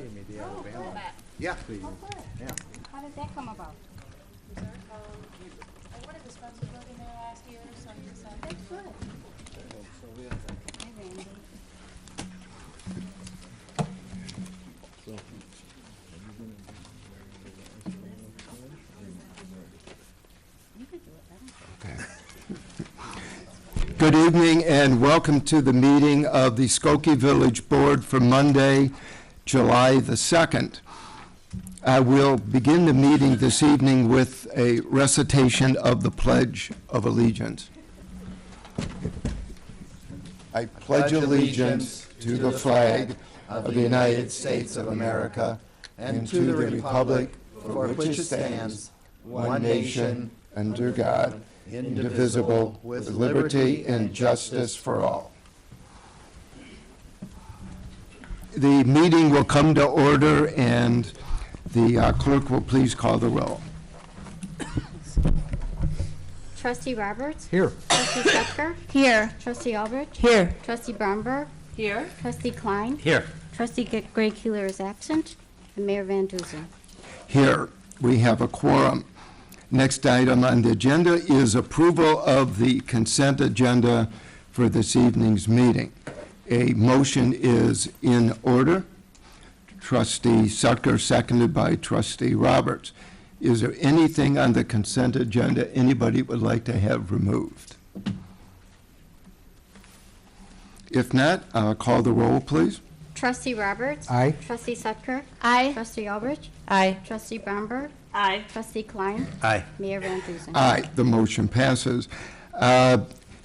gave me the Alabama. Yeah. Yeah. How did that come about? I wanted the responsibility there last year, so you decided. That's good. Hi, Randy. You could do it better. Good evening and welcome to the meeting of the Skokie Village Board for Monday, July the 2nd. I will begin the meeting this evening with a recitation of the Pledge of Allegiance. I pledge allegiance to the flag of the United States of America and to the republic for which it stands, one nation, under God, indivisible, with liberty and justice for all. The meeting will come to order, and the clerk will please call the roll. Trustee Roberts? Here. Trustee Skokie? Here. Trustee Albrecht? Here. Trustee Bromberg? Here. Trustee Klein? Here. Trustee Gray Keeler is absent. And Mayor Van Duzen. Here, we have a quorum. Next item on the agenda is approval of the consent agenda for this evening's meeting. A motion is in order. Trustee Sucker, seconded by Trustee Roberts. Is there anything on the consent agenda anybody would like to have removed? If not, call the roll, please. Trustee Roberts? Aye. Trustee Sucker? Aye. Trustee Albrecht? Aye. Trustee Bromberg? Aye. Trustee Klein? Aye. Mayor Van Duzen. Aye, the motion passes.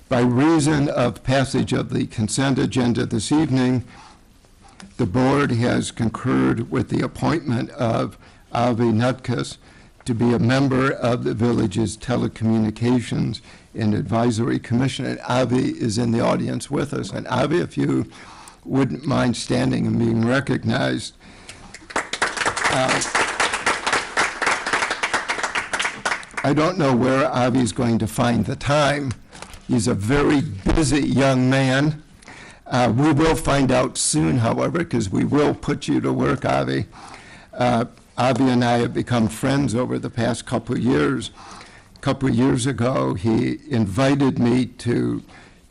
By reason of passage of the consent agenda this evening, the board has concurred with the appointment of Avi Nutkus to be a member of the village's Telecommunications and Advisory Commission. And Avi is in the audience with us. And Avi, if you wouldn't mind standing and being recognized. I don't know where Avi's going to find the time. He's a very busy young man. We will find out soon, however, because we will put you to work, Avi. Avi and I have become friends over the past couple of years. A couple of years ago, he invited me to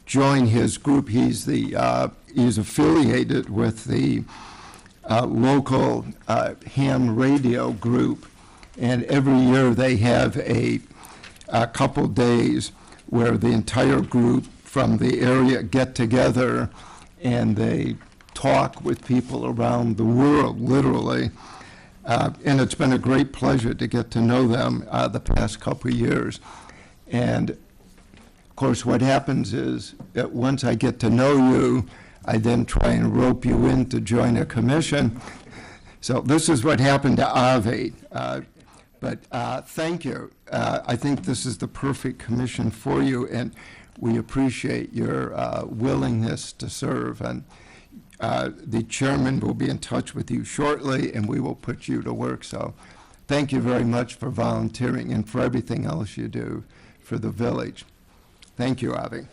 join his group. He's affiliated with the local ham radio group, and every year they have a couple days where the entire group from the area get together and they talk with people around the world, literally. And it's been a great pleasure to get to know them the past couple of years. And of course, what happens is that once I get to know you, I then try and rope you in to join a commission. So this is what happened to Avi. But thank you. I think this is the perfect commission for you, and we appreciate your willingness to serve. And the chairman will be in touch with you shortly, and we will put you to work. So thank you very much for volunteering and for everything else you do for the village. Thank you, Avi.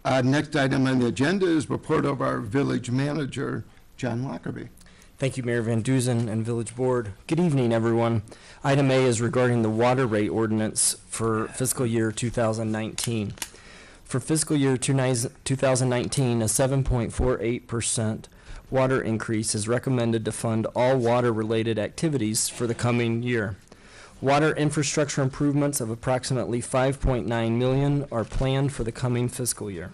Next item on the agenda is report of our village manager, John Lockerbie. Thank you, Mayor Van Duzen and Village Board. Good evening, everyone. Item A is regarding the water rate ordinance for fiscal year 2019. For fiscal year 2019, a 7.48% water increase is recommended to fund all water-related activities for the coming year. Water infrastructure improvements of approximately $5.9 million are planned for the coming fiscal year.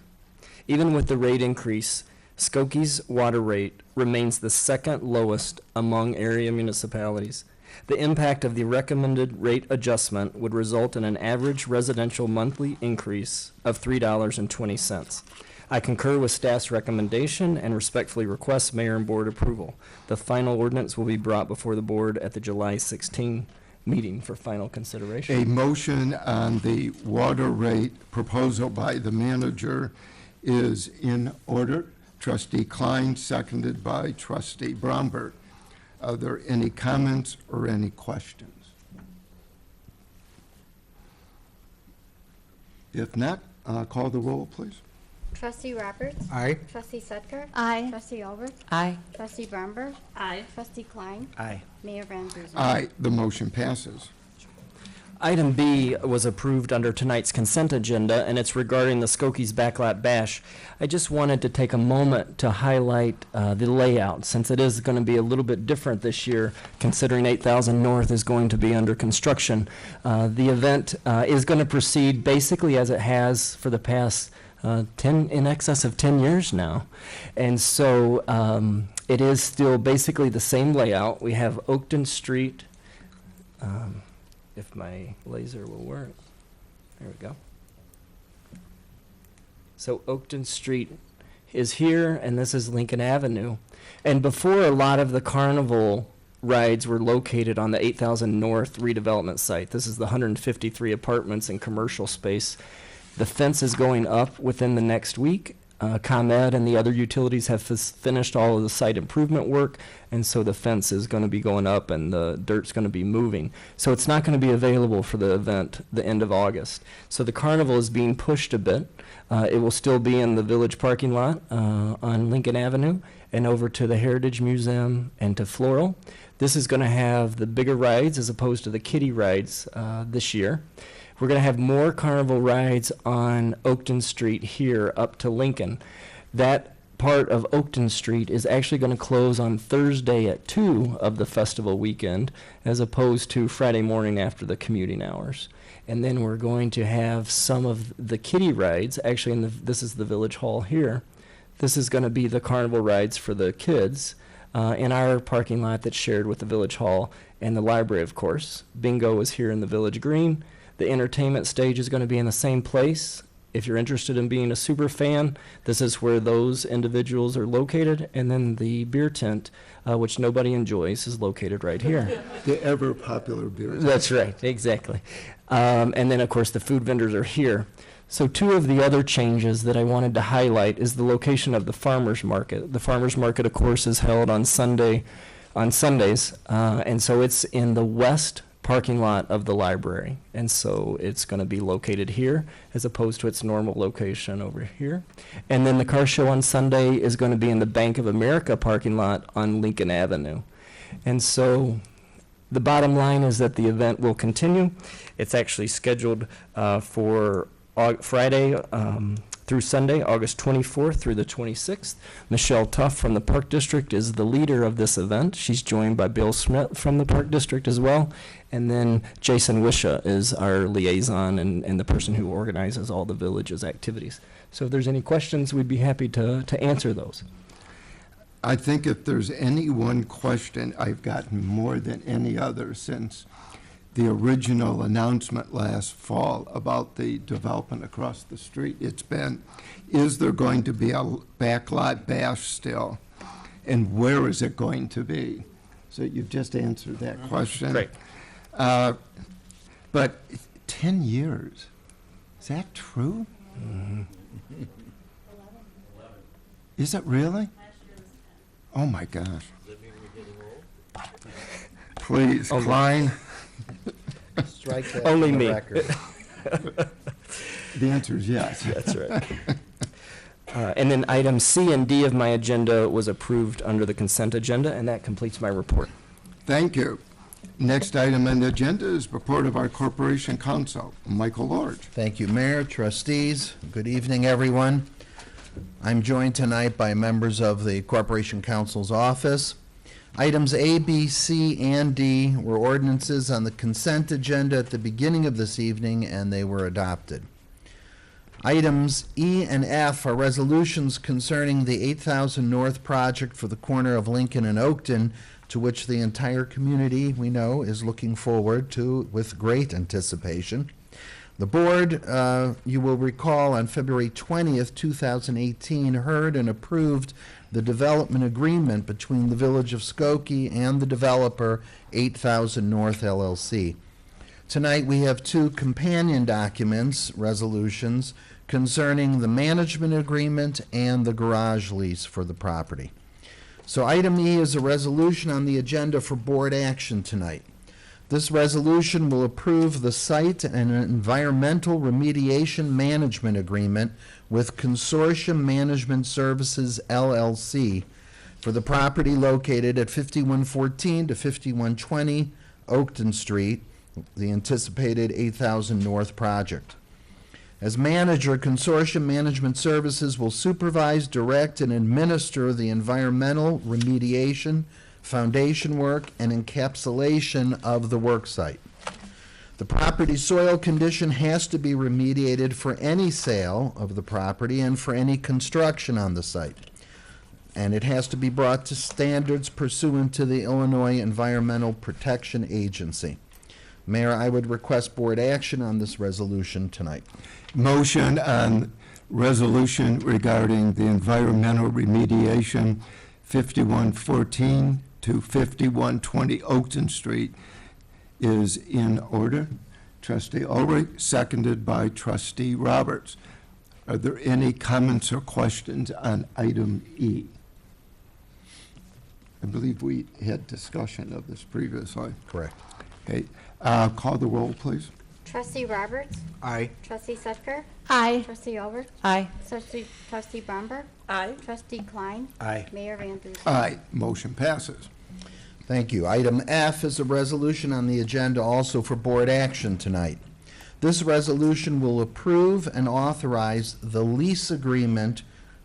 Even with the rate increase, Skokie's water rate remains the second lowest among area municipalities. The impact of the recommended rate adjustment would result in an average residential monthly increase of $3.20. I concur with staff's recommendation and respectfully request mayor and board approval. The final ordinance will be brought before the board at the July 16 meeting for final consideration. A motion on the water rate proposal by the manager is in order. Trustee Klein, seconded by Trustee Bromberg. Are there any comments or any questions? If not, call the roll, please. Trustee Roberts. Aye. Trustee Sudker. Aye. Trustee Albert. Aye. Trustee Bromberg. Aye. Trustee Klein. Aye. Mayor Van Duzen. Aye, the motion passes. Item B was approved under tonight's consent agenda, and it's regarding the Skokie's Backlot Bash. I just wanted to take a moment to highlight the layout, since it is going to be a little bit different this year, considering 8000 North is going to be under construction. The event is going to proceed basically as it has for the past in excess of 10 years now. And so it is still basically the same layout. We have Oakton Street, if my laser will work. There we go. So Oakton Street is here, and this is Lincoln Avenue. And before, a lot of the carnival rides were located on the 8000 North redevelopment site. This is the 153 apartments and commercial space. The fence is going up within the next week. ComEd and the other utilities have finished all of the site improvement work, and so the fence is going to be going up and the dirt's going to be moving. So it's not going to be available for the event the end of August. So the carnival is being pushed a bit. It will still be in the village parking lot on Lincoln Avenue and over to the Heritage Museum and to Floral. This is going to have the bigger rides as opposed to the kiddie rides this year. We're going to have more carnival rides on Oakton Street here up to Lincoln. That part of Oakton Street is actually going to close on Thursday at 2 of the festival weekend, as opposed to Friday morning after the commuting hours. And then we're going to have some of the kiddie rides, actually this is the Village Hall here. This is going to be the carnival rides for the kids in our parking lot that's shared with the Village Hall and the library, of course. Bingo is here in the Village Green. The entertainment stage is going to be in the same place. If you're interested in being a super fan, this is where those individuals are located. And then the beer tent, which nobody enjoys, is located right here. The ever-popular beer. That's right, exactly. And then, of course, the food vendors are here. So two of the other changes that I wanted to highlight is the location of the farmers market. The farmers market, of course, is held on Sundays, and so it's in the west parking lot of the library, and so it's going to be located here as opposed to its normal location over here. And then the car show on Sunday is going to be in the Bank of America parking lot on Lincoln Avenue. And so the bottom line is that the event will continue. It's actually scheduled for Friday through Sunday, August 24th through the 26th. Michelle Tuff from the Park District is the leader of this event. She's joined by Bill Smith from the Park District as well. And then Jason Wisha is our liaison and the person who organizes all the village's activities. So if there's any questions, we'd be happy to answer those. I think if there's any one question I've gotten more than any other since the original announcement last fall about the development across the street, it's been, is there going to be a backlot bash still? And where is it going to be? So you've just answered that question. Great. But 10 years, is that true? Mm-hmm. Is it really? Oh, my gosh. Please, Oh, Klein, Strike that Only from the me. record. the answer is yes. That's right. And then item C and D of my agenda was approved under the consent agenda, and that completes my report. Thank you. Next item on the agenda is report of our Corporation Counsel, Michael Lord. Thank you, Mayor, trustees. Good evening, everyone. I'm joined tonight by members of the Corporation Counsel's office. Items A, B, C, and D were ordinances on the consent agenda at the beginning of this evening, and they were adopted. Items E and F are resolutions concerning the 8000 North project for the corner of Lincoln and Oakton, to which the entire community, we know, is looking forward to with great anticipation. The board, you will recall, on February 20th, 2018, heard and approved the development agreement between the Village of Skokie and the developer 8000 North LLC. Tonight we have two companion documents, resolutions, concerning the management agreement and the garage lease for the property. So item E is a resolution on the agenda for board action tonight. This resolution will approve the site and environmental remediation management agreement with Consortium Management Services LLC for the property located at 5114 to 5120 Oakton Street, the anticipated 8,000 North project. As manager, Consortium Management Services will supervise, direct, and administer the environmental remediation, foundation work, and encapsulation of the work site. The property soil condition has to be remediated for any sale of the property and for any construction on the site. And it has to be brought to standards pursuant to the Illinois Environmental Protection Agency. Mayor, I would request board action on this resolution tonight. Motion on resolution regarding the environmental remediation 5114 to 5120 Oakton Street is in order. Trustee Ulrich, seconded by Trustee Roberts. Are there any comments or questions on item E? I believe we had discussion of this previously. Correct. Okay, call the roll, please. Trustee Roberts. Aye. Trustee Sutker. Aye. Trustee Albert. Aye. Trustee Bromberg. Aye. Trustee Klein. Aye. Mayor Van Dusen. Aye, motion passes. Thank you. Item F is a resolution on the agenda also for board action tonight. This resolution will approve and authorize the lease agreement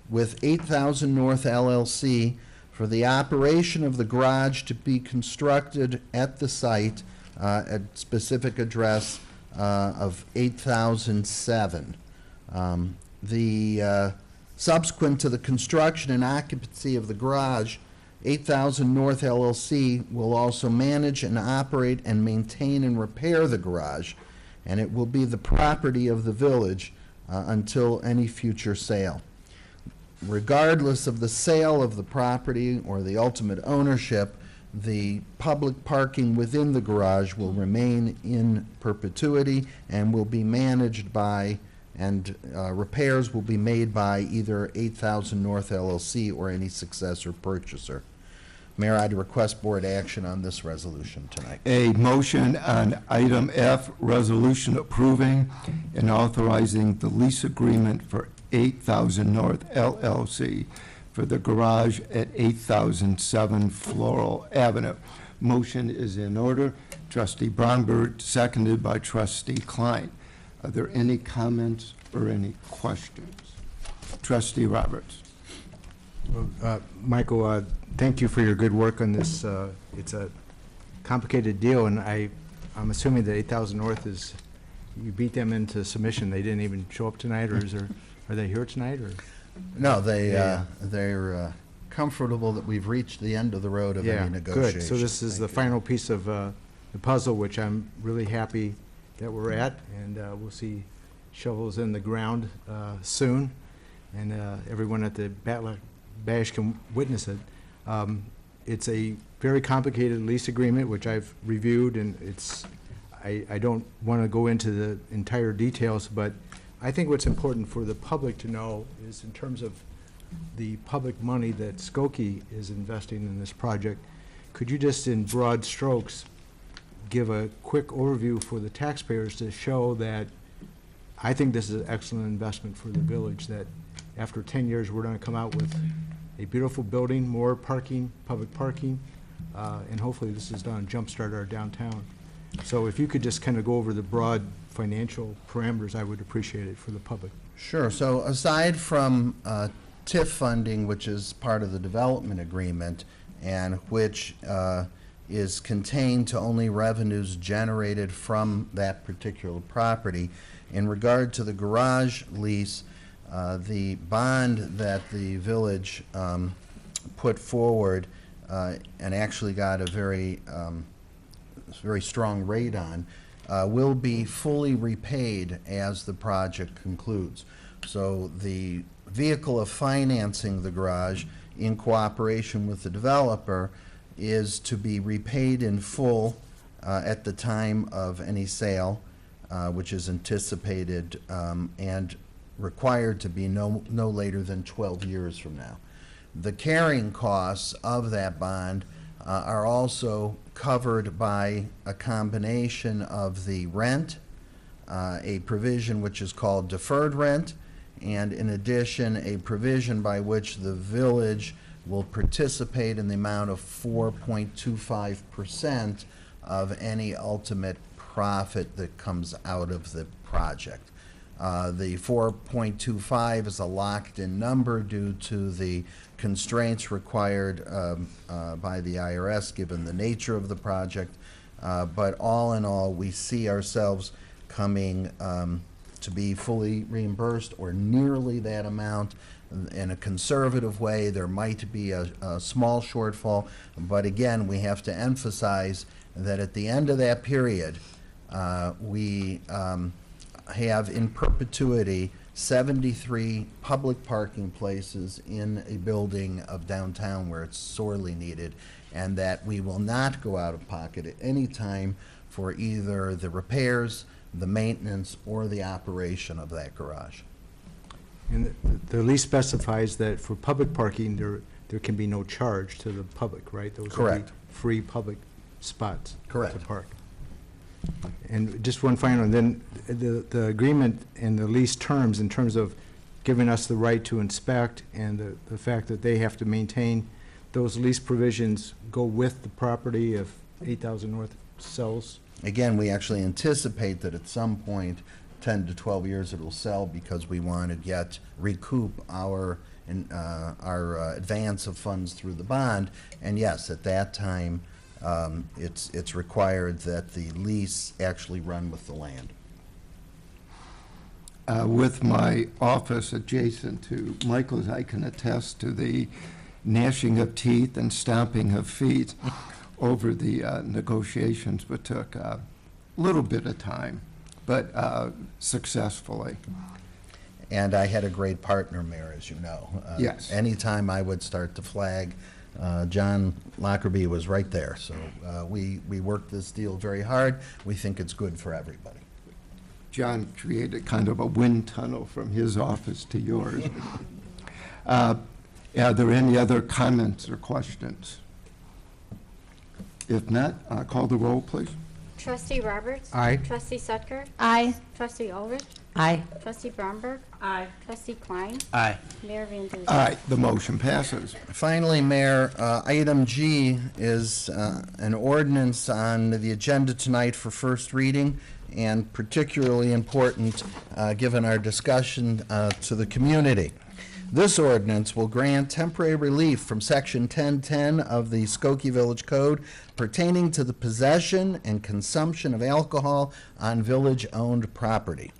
with 8,000 North LLC for the operation of the garage to be constructed at the site at specific address of 8007. Subsequent to the construction and occupancy of the garage, 8,000 North LLC will also manage and operate and maintain and repair the garage, and it will be the property of the village until any future sale. Regardless of the sale of the property or the ultimate ownership, the public parking within the garage will remain in perpetuity and will be managed by, and repairs will be made by either 8,000 North LLC or any successor purchaser. Mayor, I'd request board action on this resolution tonight. A motion on item F, resolution approving and authorizing the lease agreement for 8,000 North LLC for the garage at 8007 Floral Avenue. Motion is in order. Trustee Bromberg, seconded by Trustee Klein. Are there any comments or any questions? Trustee Roberts. Well, Michael, thank you for your good work on this. It's a complicated deal, and I'm assuming that 8,000 North is, you beat them into submission. They didn't even show up tonight, or are they here tonight, or? No, Yeah. they're comfortable that we've reached the end of the road of Yeah, any negotiation. good. So this is the Thank you. final piece of the puzzle, which I'm really happy that we're at, and we'll see shovels in the ground soon, and everyone at the Bash can witness it. It's a very complicated lease agreement, which I've reviewed, and I don't want to go into the entire details, but I think what's important for the public to know is in terms of the public money that Skokie is investing in this project, could you just in broad strokes give a quick overview for the taxpayers to show that I think this is an excellent investment for the village, that after 10 years, we're going to come out with a beautiful building, more parking, public parking, and hopefully this is going to jumpstart our downtown. So if you could just kind of go over the broad financial parameters, I would appreciate it for the public. Sure. So aside from TIF funding, which is part of the development agreement, and which is contained to only revenues generated from that particular property, in regard to the garage lease, the bond that the village put forward and actually got a very strong rate on, will be fully repaid as the project concludes. So the vehicle of financing the garage in cooperation with the developer is to be repaid in full at the time of any sale, which is anticipated and required to be no later than 12 years from now. The carrying costs of that bond are also covered by a combination of the rent, a provision which is called deferred rent, and in addition, a provision by which the village will participate in the amount of 4.25% of any ultimate profit that comes out of the project. The 4.25 is a locked-in number due to the constraints required by the IRS, given the nature of the project. But all in all, we see ourselves coming to be fully reimbursed or nearly that amount. In a conservative way, there might be a small shortfall, but again, we have to emphasize that at the end of that period, we have in perpetuity 73 public parking places in a building of downtown where it's sorely needed, and that we will not go out of pocket at any time for either the repairs, the maintenance, or the operation of that garage. And the lease specifies that for public parking, there can be no charge to the public, right? Those would be Correct. free public spots. Correct. To park. And just one final, and then the agreement and the lease terms in terms of giving us the right to inspect and the fact that they have to maintain, those lease provisions go with the property if 8,000 North sells? Again, we actually anticipate that at some point, 10 to 12 years, it will sell because we want to yet recoup our advance of funds through the bond. And yes, at that time, it's required that the lease actually run with the land. With my office adjacent to Michael's, I can attest to the gnashing of teeth and stomping of feet over the negotiations, but took a little bit of time, but successfully. And I had a great partner, Mayor, as you know. Yes. Anytime I would start to flag, John Lockerbie was right there. So we worked this deal very hard. We think it's good for everybody. John created kind of a wind tunnel from his office to yours. Are there any other comments or questions? If not, call the roll, please. Trustee Roberts. Aye. Trustee Sutker. Aye. Trustee Ulrich. Aye. Trustee Bromberg. Aye. Trustee Klein. Aye. Mayor Van Duzen. Aye, the motion passes. Finally, Mayor, item G is an ordinance on the agenda tonight for first reading, and particularly important given our discussion to the community. This ordinance will grant temporary relief from Section 1010 of the Skokie Village Code pertaining to the possession and consumption of alcohol on village-owned property.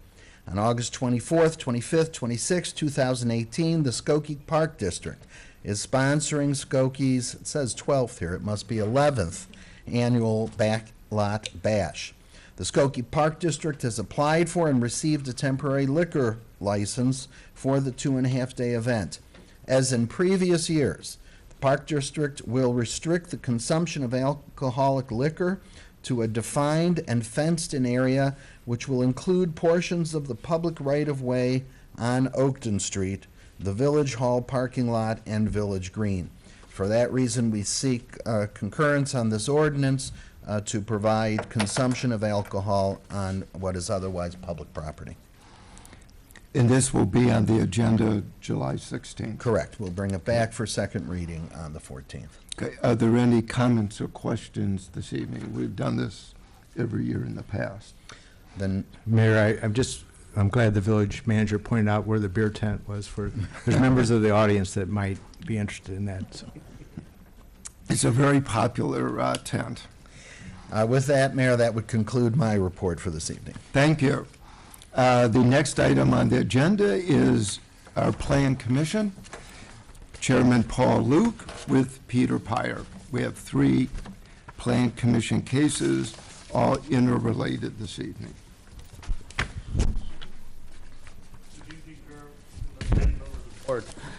On August 24th, 25th, 26th, 2018, the Skokie Park District is sponsoring Skokie's, it says 12th here, it must be 11th, annual Backlot Bash. The Skokie Park District has applied for and received a temporary liquor license for the 2.5-day event. As in previous years, the Park District will restrict the consumption of alcoholic liquor to a defined and fenced-in area which will include portions of the public right-of-way on Oakton Street, the Village Hall parking lot, and Village Green. For that reason, we seek concurrence on this ordinance to provide consumption of alcohol on what is otherwise public property. And this will be on the agenda July 16th. Correct. We'll bring it back for second reading on the 14th. Okay, are there any comments or questions this evening? We've done this every year in the past. Then, Mayor, I'm glad the village manager pointed out where the beer tent was for, there's members of the audience that might be interested in that, so. It's a very popular tent. with that, Mayor, that would conclude my report for this evening. Thank you. The next item on the agenda is our Plan Commission. Chairman Paul Luke with Peter Pyer. We have 3 Plan Commission cases, all interrelated this evening.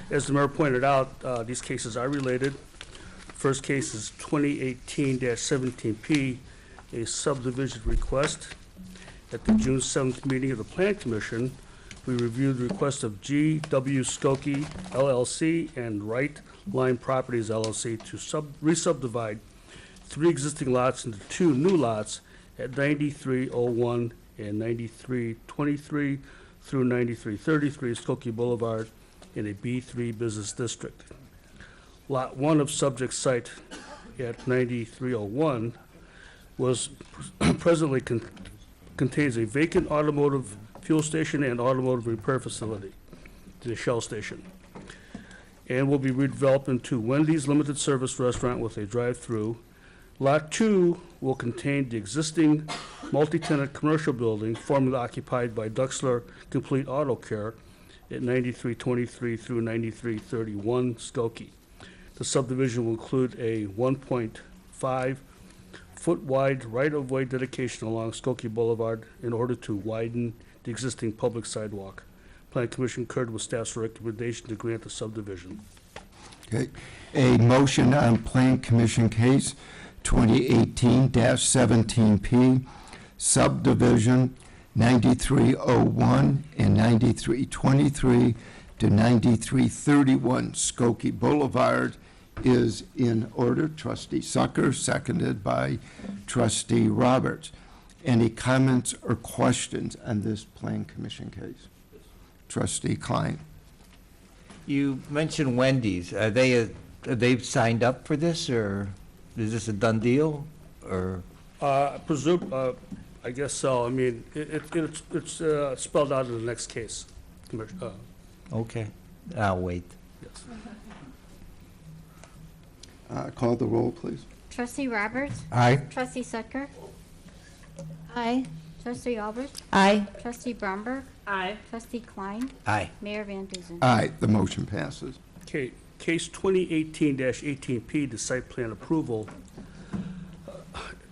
As the mayor pointed out, these cases are related. First case is 2018-17P, a subdivision request. At the June 7th meeting of the Plan Commission, we reviewed the request of G.W. Skokie LLC and Right Line Properties LLC to re-subdivide 3 existing lots into 2 new lots at 9301 and 9323 through 9333 Skokie Boulevard in a B3 business district. Lot 1 of subject site at 9301 was presently contains a vacant automotive fuel station and automotive repair facility, the Shell station, and will be redeveloped into Wendy's limited service restaurant with a drive-through. Lot 2 will contain the existing multi-tenant commercial building formerly occupied by Duxler Complete Auto Care at 9323 through 9331 Skokie. The subdivision will include a 1.5-foot wide right-of-way dedication along Skokie Boulevard in order to widen the existing public sidewalk. Plan Commission concurred with staff's recommendation to grant the subdivision. Okay. A motion on Plan Commission case 2018-17P, subdivision 9301 and 9323 to 9331 Skokie Boulevard is in order. Trustee Sucker, seconded by Trustee Roberts. Any comments or questions on this Plan Commission case? Trustee Klein. You mentioned Wendy's. Are they've signed up for this, or is this a done deal, or? I presume, I guess so. I mean, it's spelled out in the next case. Okay, I'll wait. Yes. Call the roll, please. Trustee Roberts. Aye. Trustee Sucker. Aye. Trustee Albert. Aye. Trustee Bromberg. Aye. Trustee Klein. Aye. Mayor Van Duzen. Aye, the motion passes. Okay, case 2018-18P, the site plan approval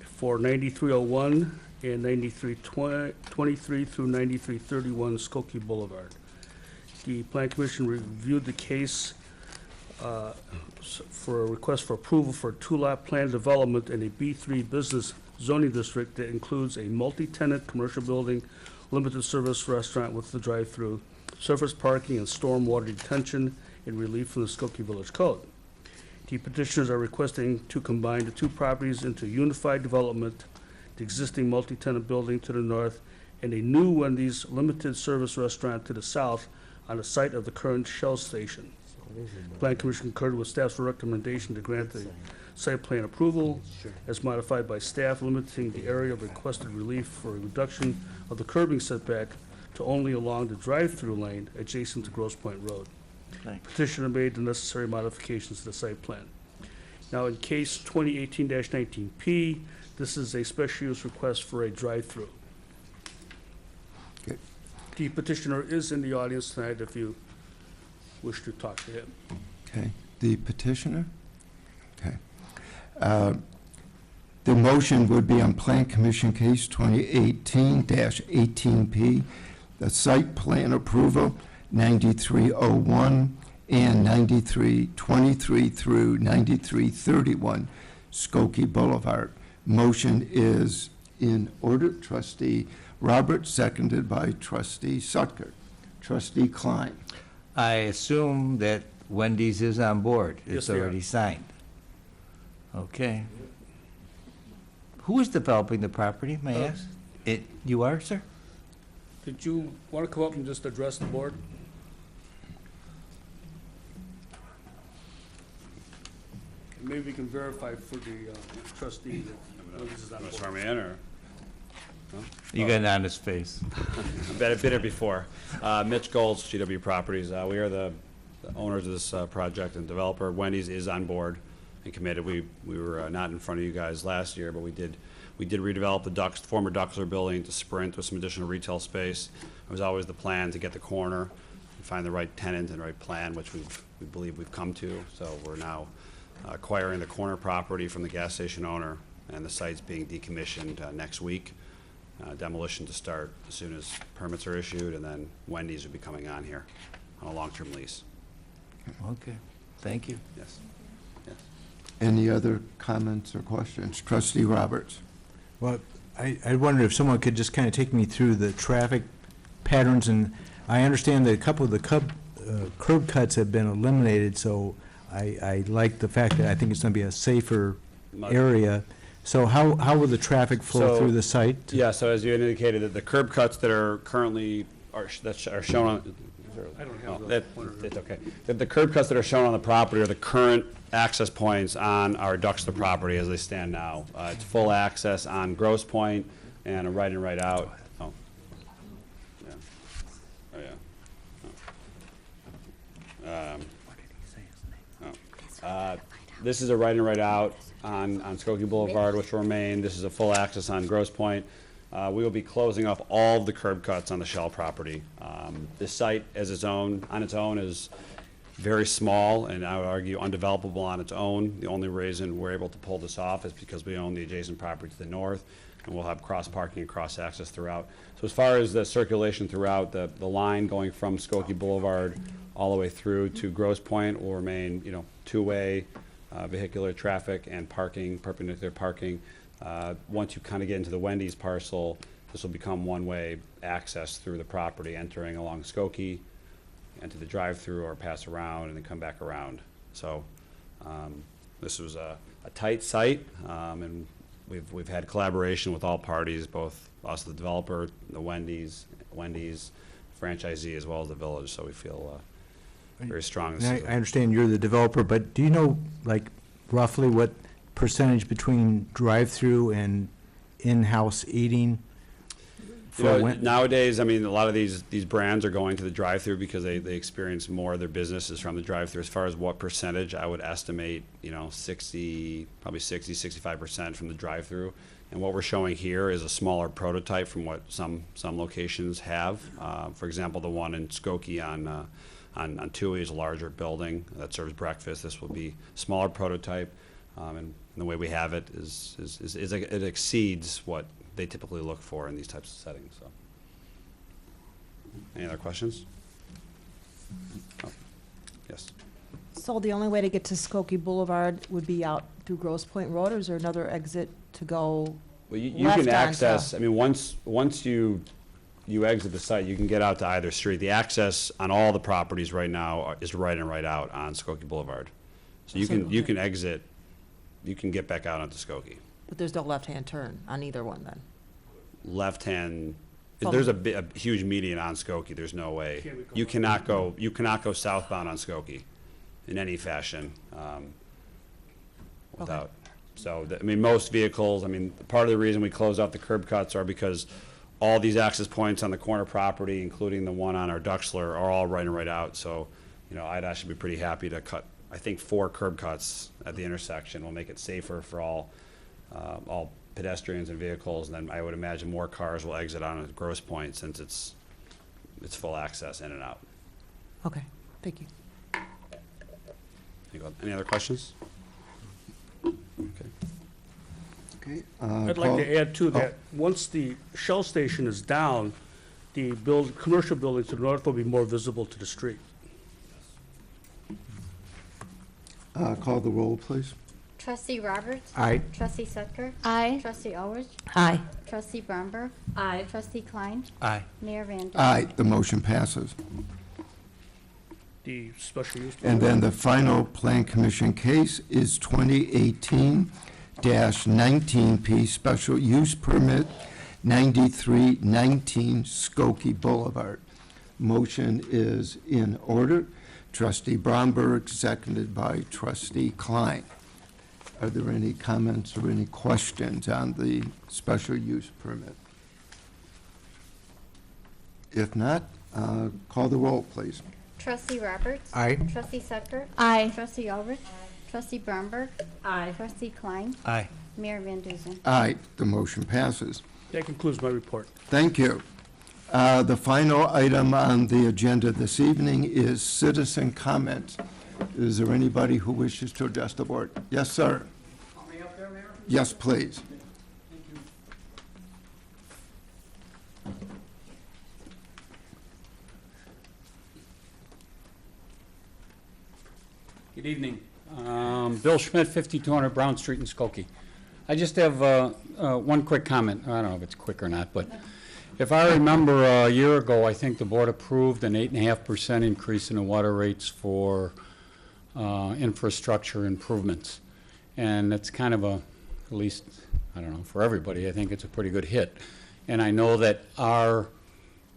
for 9301 and 9323 through 9331 Skokie Boulevard. The Plan Commission reviewed the case for a request for approval for a 2-lot plan development in a B3 business zoning district that includes a multi-tenant commercial building, limited service restaurant with the drive-through, surface parking and stormwater detention, and relief from the Skokie Village Code. The petitioners are requesting to combine the 2 properties into unified development, the existing multi-tenant building to the north, and a new Wendy's limited service restaurant to the south on the site of the current Shell station. The Plan Commission concurred with staff's recommendation to grant the site plan approval as modified by staff, limiting the area of requested relief for a reduction of the curbing setback to only along the drive-through lane adjacent to Grosse Point Road. Thanks. Petitioner made the necessary modifications to the site plan. Now, in case 2018-19P, this is a special use request for a drive-through. Okay. The petitioner is in the audience tonight if you wish to talk to him. Okay, the petitioner? Okay. The motion would be on Plan Commission case 2018-18P, the site plan approval, 9301 and 9323 through 9331 Skokie Boulevard. Motion is in order. Trustee Roberts, seconded by Trustee Sucker. Trustee Klein. I assume that Wendy's is on board. Yes, It's they are. already signed. Okay. Who is developing the property, may I ask? You are, sir? Did you want to come up and just address the board? Maybe we can verify for the trustee that this is on Want to board. swear me in, or? You got an honest face. I've been here before. Mitch Golds, GW Properties. We are the owners of this project and developer. Wendy's is on board and committed. We were not in front of you guys last year, but we did redevelop the former Duxler building to Sprint with some additional retail space. It was always the plan to get the corner and find the right tenant and the right plan, which we believe we've come to. So we're now acquiring the corner property from the gas station owner, and the site's being decommissioned next week. Demolition to start as soon as permits are issued, and then Wendy's will be coming on here on a long-term lease. Okay, thank you. Yes. Yes. Any other comments or questions? Trustee Roberts. Well, I wonder if someone could just kind of take me through the traffic patterns, and I understand that a couple of the curb cuts have been eliminated, so I like the fact that I think it's going to be a safer area. So how will the traffic flow So- through the site? Yeah, so as you indicated, that the curb cuts that are currently, are shown on, I don't oh, have that, the pointer. it's okay. The curb cuts that are shown on the property are the current access points on our Duxler property as they stand now. It's full access on Grosse Point and a right in, right out. Oh. Yeah. Oh, yeah. This is a right in, right out on Skokie Boulevard, which will remain. This is a full access on Grosse Point. We will be closing off all of the curb cuts on the Shell property. This site on its own is very small, and I would argue undevelopable on its own. The only reason we're able to pull this off is because we own the adjacent property to the north, and we'll have cross parking and cross access throughout. So as far as the circulation throughout, the line going from Skokie Boulevard all the way through to Grosse Point will remain, two-way vehicular traffic and parking, perpendicular parking. Once you kind of get into the Wendy's parcel, this will become one-way access through the property, entering along Skokie, enter the drive-through or pass around and then come back around. So this was a tight site, and we've had collaboration with all parties, both us, the developer, the Wendy's franchisee, as well as the village. So we feel very strong. And I understand you're the developer, but do you know, like, roughly what percentage between drive-through and in-house eating? Nowadays, I mean, a lot of these brands are going to the drive-through because they experience more of their businesses from the drive-through. As far as what percentage, I would estimate, probably 65% from the drive-through. And what we're showing here is a smaller prototype from what some locations have. For example, the one in Skokie on Tui is a larger building that serves breakfast. This will be smaller prototype, and the way we have it is it exceeds what they typically look for in these types of settings. So, any other questions? Oh, yes. So the only way to get to Skokie Boulevard would be out through Grosse Point Road, or is there another exit to go? Well, you left can access. onto- I mean, once you exit the site, you can get out to either street. The access on all the properties right now is right in, right out on Skokie Boulevard. So you can exit. You can get back out onto Skokie. But there's no left-hand turn on either one then? Left hand. From- There's a huge median on Skokie. There's no way Can't we go you cannot go. You cannot go southbound on Skokie in any fashion without. So I mean, most vehicles. I mean, part of the reason we close out the curb cuts are because all these access points on the corner property, including the one on our Duxler, are all right in, right out. So, I'd actually be pretty happy to cut. I think 4 curb cuts at the intersection will make it safer for all pedestrians and vehicles, and then I would imagine more cars will exit on a Grosse Point since it's full access in and out. Okay, thank you. Any other questions? Okay. Okay. I'd like to add to that, once the Shell station is down, the commercial buildings to the north will be more visible to the street. Call the roll, please. Trustee Roberts. Aye. Trustee Sutker. Aye. Trustee Ulrich. Aye. Trustee Bromberg. Aye. Trustee Klein. Aye. Mayor Van Dusen. Aye, the motion passes. The special use. And then the final Plan Commission case is 2018-19P Special Use Permit 9319 Skokie Boulevard. Motion is in order. Trustee Bromberg, seconded by Trustee Klein. Are there any comments or any questions on the special use permit? If not, call the roll, please. Trustee Roberts. Aye. Trustee Sutker. Aye. Trustee Ulrich. Trustee Bromberg. Aye. Trustee Klein. Aye. Mayor Van Dusen. Aye, the motion passes. That concludes my report. Thank you. The final item on the agenda this evening is citizen comments. Is there anybody who wishes to address the board? Yes, sir. Yes, please. Good evening. Bill Schmidt, 5200 Brown Street in Skokie. I just have one quick comment. I don't know if it's quick or not, but if I remember a year ago, I think the board approved an 8.5% increase in the water rates for infrastructure improvements. And it's kind of a, at least, I don't know, for everybody, I think it's a pretty good hit. And I know that our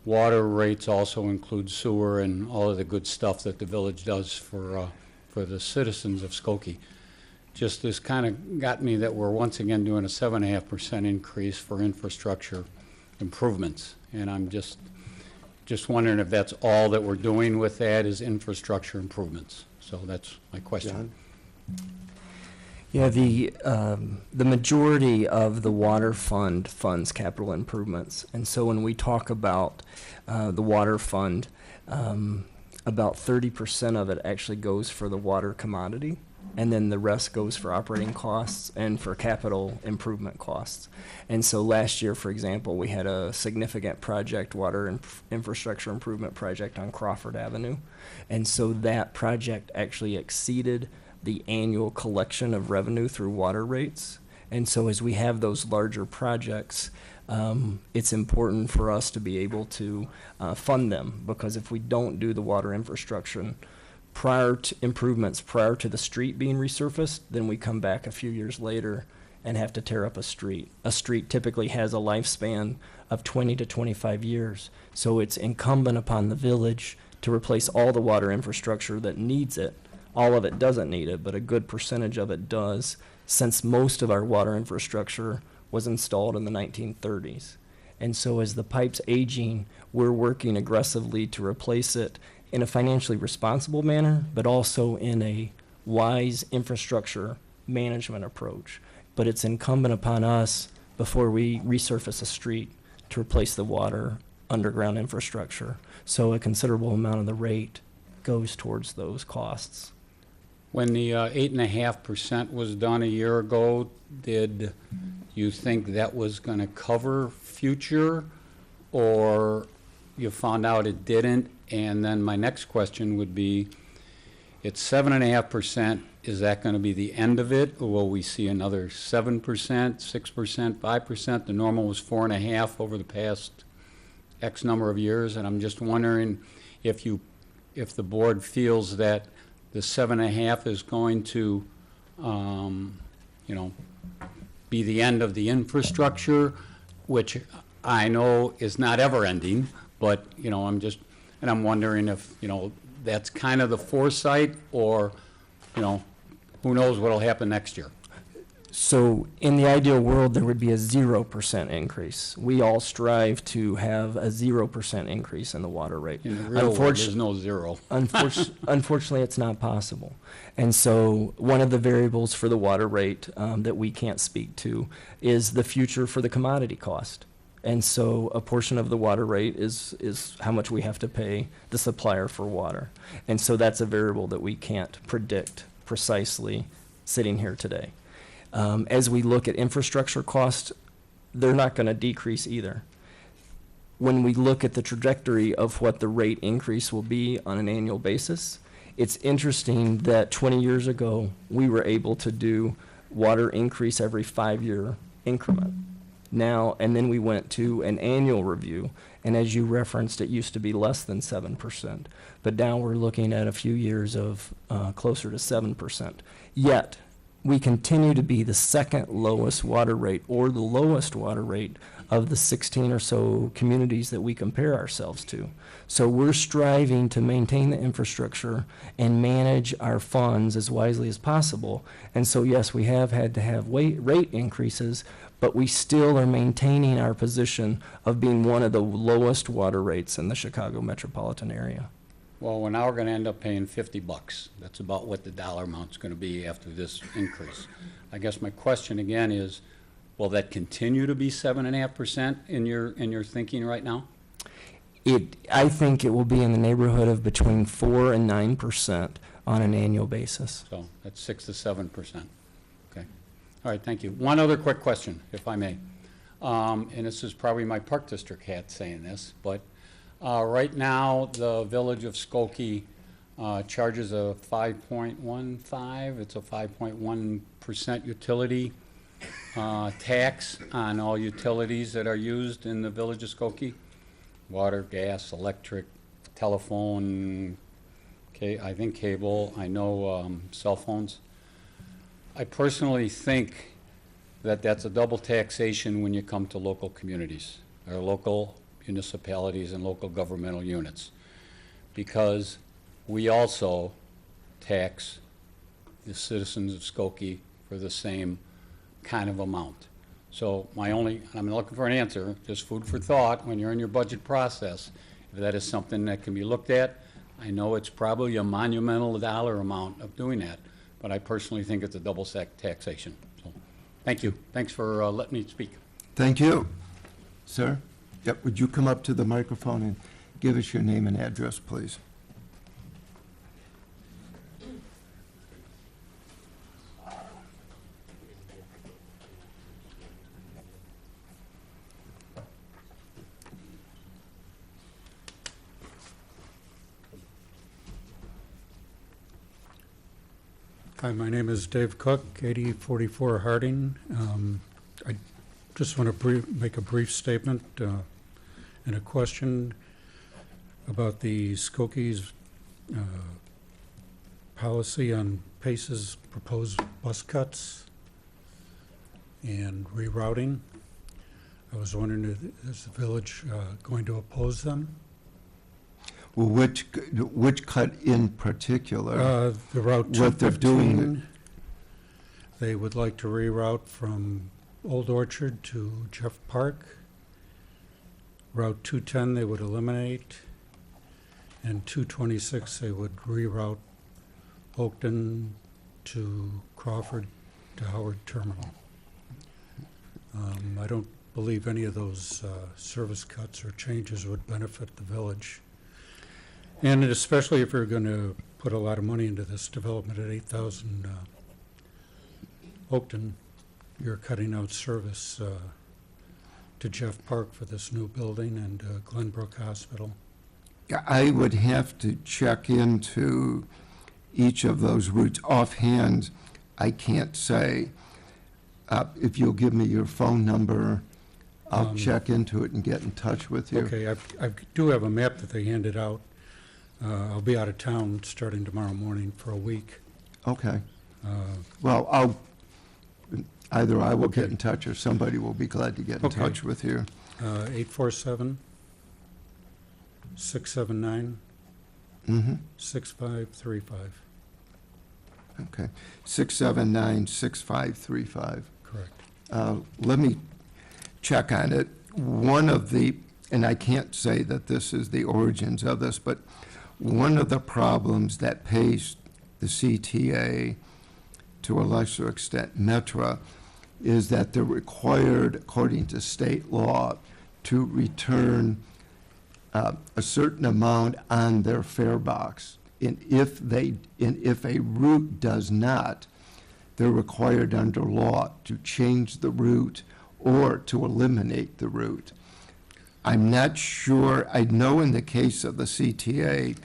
water rates also include sewer and all of the good stuff that the village does for the citizens of Skokie. Just this kind of got me that we're once again doing a 7.5% increase for infrastructure improvements. And I'm just wondering if that's all that we're doing with that is infrastructure improvements. So that's my question. Yeah, the majority of the water fund funds capital improvements. And so when we talk about the water fund, about 30% of it actually goes for the water commodity, and then the rest goes for operating costs and for capital improvement costs. And so last year, for example, we had a significant project, water infrastructure improvement project on Crawford Avenue. And so that project actually exceeded the annual collection of revenue through water rates. And so as we have those larger projects, it's important for us to be able to fund them, because if we don't do the water infrastructure improvements prior to the street being resurfaced, then we come back a few years later and have to tear up a street. A street typically has a lifespan of 20 to 25 years. So it's incumbent upon the village to replace all the water infrastructure that needs it. All of it doesn't need it, but a good percentage of it does, since most of our water infrastructure was installed in the 1930s. And so as the pipe's aging, we're working aggressively to replace it in a financially responsible manner, but also in a wise infrastructure management approach. But it's incumbent upon us, before we resurface a street, to replace the water underground infrastructure. So a considerable amount of the rate goes towards those costs. When the 8.5% was done a year ago, did you think that was going to cover future, or you found out it didn't? And then my next question would be, it's 7.5%, is that going to be the end of it, or will we see another 7%, 6%, 5%? The normal was 4.5% over the past X number of years, and I'm just wondering if the board feels that the 7.5% is going to, be the end of the infrastructure, which I know is not ever ending, but, I'm wondering if, that's kind of the foresight, or, who knows what'll happen next year. So in the ideal world, there would be a 0% increase. We all strive to have a 0% increase in the water rate. In the real world, there's no zero. Unfortunately, it's not possible. And so one of the variables for the water rate that we can't speak to is the future for the commodity cost. And so a portion of the water rate is how much we have to pay the supplier for water. And so that's a variable that we can't predict precisely sitting here today. As we look at infrastructure costs, they're not going to decrease either. When we look at the trajectory of what the rate increase will be on an annual basis, it's interesting that 20 years ago, we were able to do water increase every 5-year increment. Now, and then we went to an annual review, and as you referenced, it used to be less than 7%. But now we're looking at a few years of closer to 7%. Yet, we continue to be the second lowest water rate, or the lowest water rate, of the 16 or so communities that we compare ourselves to. So we're striving to maintain the infrastructure and manage our funds as wisely as possible. And so yes, we have had to have rate increases, but we still are maintaining our position of being one of the lowest water rates in the Chicago metropolitan area. Well, we're now going to end up paying $50. That's about what the dollar amount's going to be after this increase. I guess my question again is, will that continue to be 7.5% in your thinking right now? I think it will be in the neighborhood of between 4 and 9% on an annual basis. So that's 6 to 7%. Okay. All right, thank you. One other quick question, if I may. And this is probably my Park District hat saying this, but right now, the village of Skokie charges a 5.15, it's a 5.1% utility tax on all utilities that are used in the village of Skokie. Water, gas, electric, telephone, I think cable, I know cell phones. I personally think that that's a double taxation when you come to local communities, or local municipalities and local governmental units, because we also tax the citizens of Skokie for the same kind of amount. So I'm looking for an answer, just food for thought, when you're in your budget process, if that is something that can be looked at. I know it's probably a monumental dollar amount of doing that, but I personally think it's a double taxation. So, thank you. Thanks for letting me speak. Thank you. Sir? Yep, would you come up to the microphone and give us your name and address, please? Hi, my name is Dave Cook, 8044 Harding. I just want to make a brief statement and a question about the Skokie's policy on Pace's proposed bus cuts and rerouting. I was wondering, is the village going to oppose them? Well, which cut in particular? The Route What they're doing? 215. They would like to reroute from Old Orchard to Jeff Park. Route 210 they would eliminate. And 226 they would reroute Oakton to Crawford to Howard Terminal. I don't believe any of those service cuts or changes would benefit the village. And especially if you're going to put a lot of money into this development at 8,000 Oakton, you're cutting out service to Jeff Park for this new building and Glenbrook Hospital. Yeah, I would have to check into each of those routes. Offhand, I can't say. If you'll give me your phone number, I'll check into it and get in touch with you. Okay, I do have a map that they handed out. I'll be out of town starting tomorrow morning for a week. Okay. Well, either I will Okay. get in touch or somebody will be glad to get in Okay. touch with you. 847-679-6535. Mm-hmm. 6535. Okay. 679-6535. Correct. Let me check on it. One of the, and I can't say that this is the origins of this, but one of the problems that faced the CTA, to a lesser extent Metra, is that they're required, according to state law, to return a certain amount on their fare box. And if a route does not, they're required under law to change the route or to eliminate the route. I'm not sure, I know in the case of the CTA,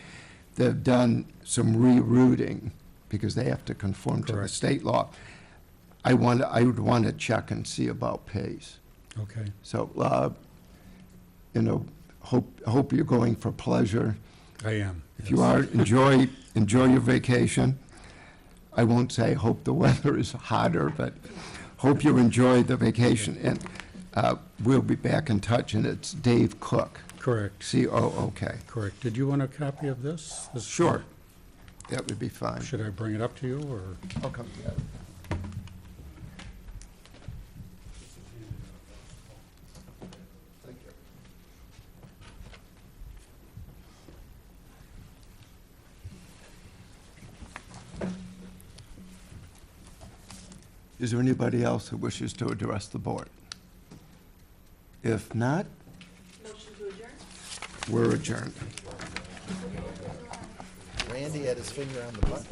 they've done some rerouting because they have to conform to the Correct. state law. I would want to check and see about Pace. Okay. So, hope you're going for pleasure. I am. If you are, enjoy your vacation. I won't say hope the weather is hotter, but hope you enjoy the vacation. And we'll be back in touch, and it's Dave Cook. Correct. C-O-O-K. Correct. Did you want a copy of this? Sure. That would be fine. Should I bring it up to you, or? I'll come to that. Thank you. Is there anybody else who wishes to address the board? If not, we're adjourned. Randy had his finger on the button.